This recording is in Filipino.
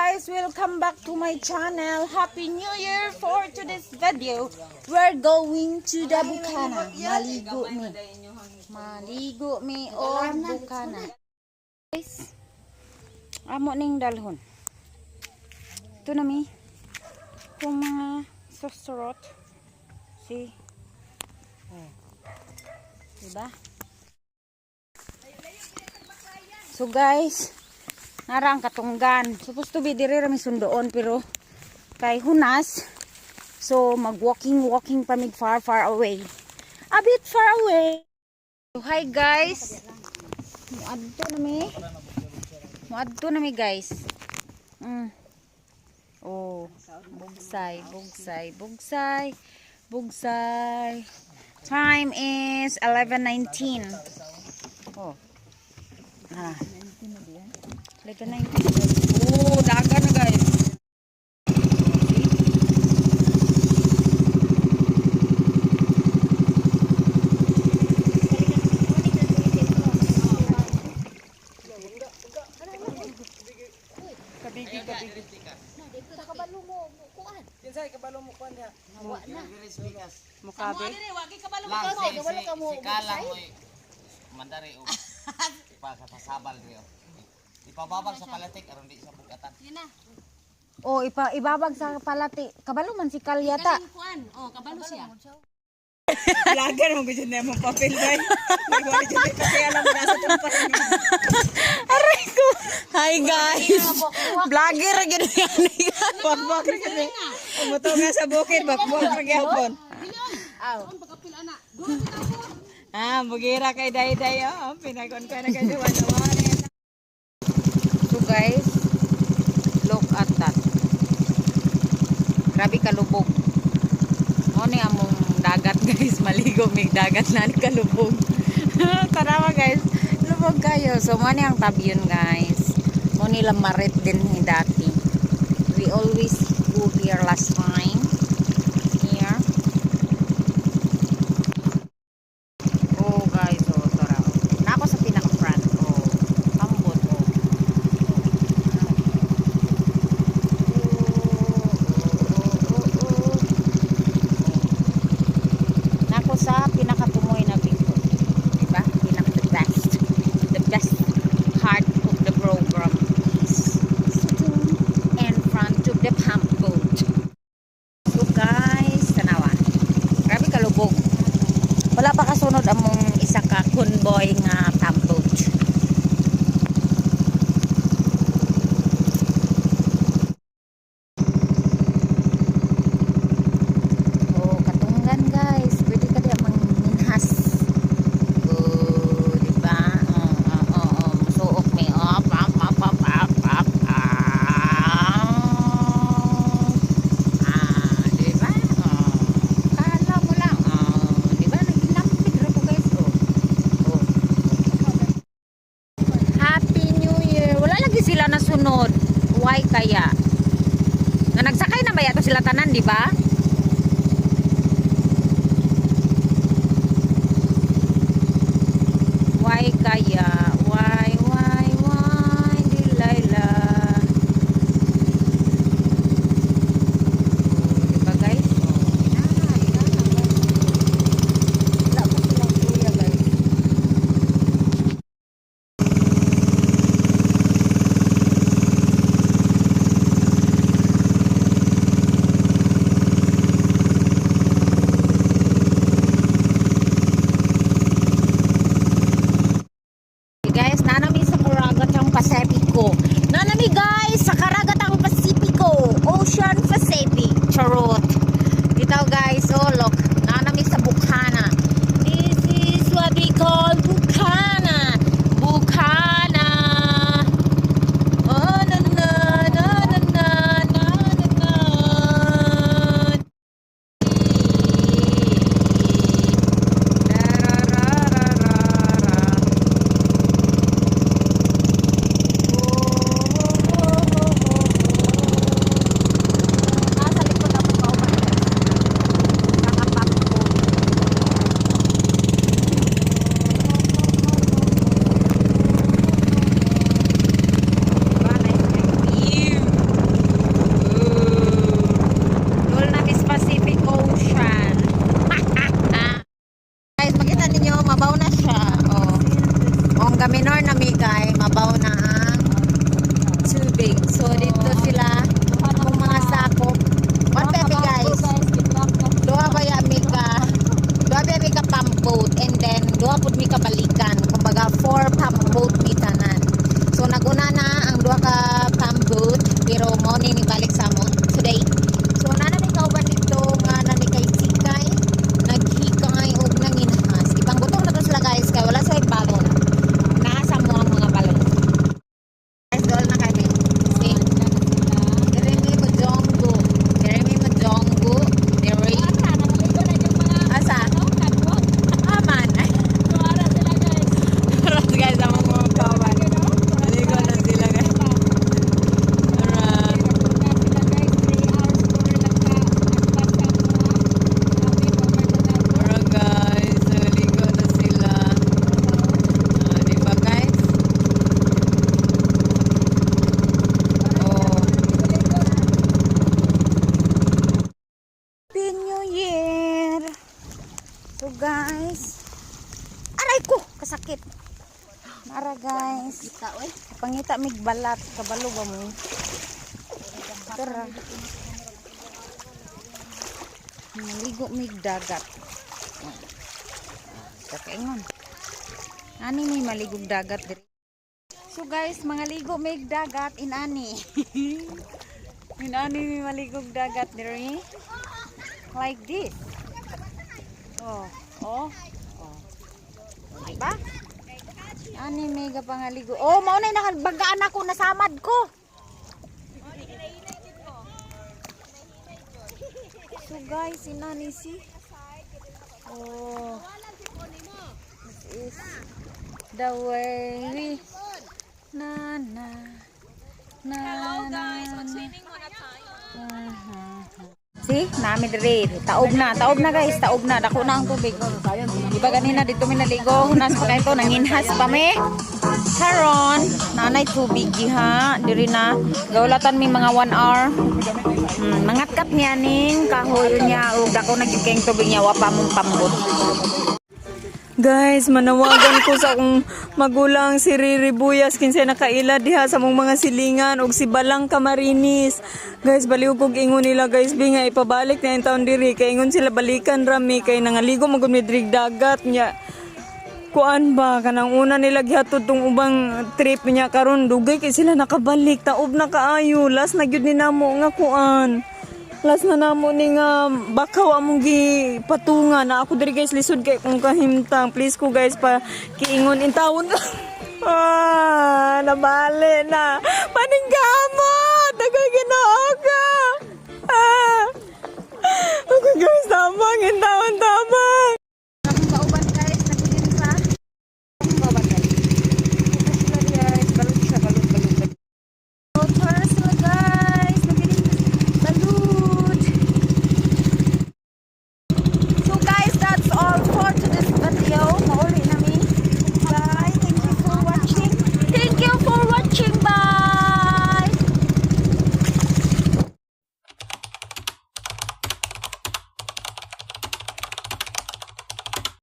Guys, welcome back to my channel. Happy New Year. For today's video, we're going to the Bukana. Maligo mi on Bukana. Guys, amo ning dalhon. Ito na mi kung mga susurot. See? Oh. Diba? So guys, narang katunggan. Supposed to be dire rami sundoon pero kay hunas. So mag-walking pa mig far away. A bit far away. So hi guys. Muadto na mi guys. Oh, bugsay. Time is 11:19. Oh. 11:19. Oh, dagat na guys. Kabigi. Sa kabalo mo kuan. Kinsay kabalo mo kuan diha? Wa na. Mukabe. Kabalo ka mo. Sikalang mo. Mandari o. Pasabal rio. Ipababag sa palatik aron di sa bugatan. Yun na. Oh, ibabag sa palati. Kabalo man si Kalyata. Oh, kabalo siya. Lagan mo gud na mo papel bay. Nagwali jud kasi alam mo nasa tumpas ni. Aray ko. Hi guys. Vlogger gid yan. Bakbak ra kami. Umuto nga sa bukid bakbak ra gyapon. Aw. Bugira kay day oh. Pinakon ko na kay duwan-duwan. So guys, look at that. Grabe kalubog. Mo ni among dagat guys, maligo mig dagat na ni kalubog. Tara guys, lubog kayo. So mo ni ang tabyon guys. Mo ni lamarit din ni dati. We always go here last time. Here. Oh guys, oh tara. Na ako sa pinaka-front. Oh, ambot oh. Nako sa pinakatumoy na bingkod. Diba? The best part of the program is sitting in front of the pump boat. So guys, tanawa. Grabe kalubog. Wala pa kasunod among isa ka convoy nga pump boat. Oh, katunggan guys. Pwede ka diya mangminhas. Oh, diba? Musuok may op. Diba? Kala mo lang. Diba? Naginampig rin ko guys. Oh. Happy New Year. Wala lagi sila nasunod. Why kaya? Nga nagsakay na ba yato sila tanan, diba? Why kaya? guys. Aray ko, kasakit. Nara guys. Pangita mig balat, kabalo ba mo? Tara. Maligo mig dagat. Kakaingon. Ani may maligog dagat diri. So guys, mga ligo mig dagat inani. Inani may maligog dagat diri. Like this. Oh, oh. Oh. Diba? Ani mega pangaligo. Oh, mao na nakabagaan ako nasamad ko. So guys, inani si. Oh. This is the way we na na na. Hello guys, mag-swimming muna tayo. See, nami dire. Taob na guys, taob na. Dako na ang tubig. Diba ganina dito mi naligo, hunas pa kayo nanginhas pa mi. Karon, nanay tubig diha, diri na. Gawlatan mi mga 1 hour. Mangatkat niya ning kahoy niya ug dako na gyud kayong tubig niya wa pa mong pambot. Guys, manawagan ko sa akong magulang si Riri Buyas kinsa nakaila diha sa mong mga silingan ug si Balang Camarines. Guys, baliw kog ingon nila guys nga ipabalik na yung taon diri kay ingon sila balikan rami kay nangaligo magud mi drig dagat nya. Kuan ba kanang una nila gihatod tong ubang trip niya karon dugay kay sila nakabalik taob na kaayo last na gyud ni namo nga kuan. Last na namo ni nga bakaw among gipatungan na ako diri guys lisod kay kung kahimtang please ko guys pa kiingon in taon. Nabali na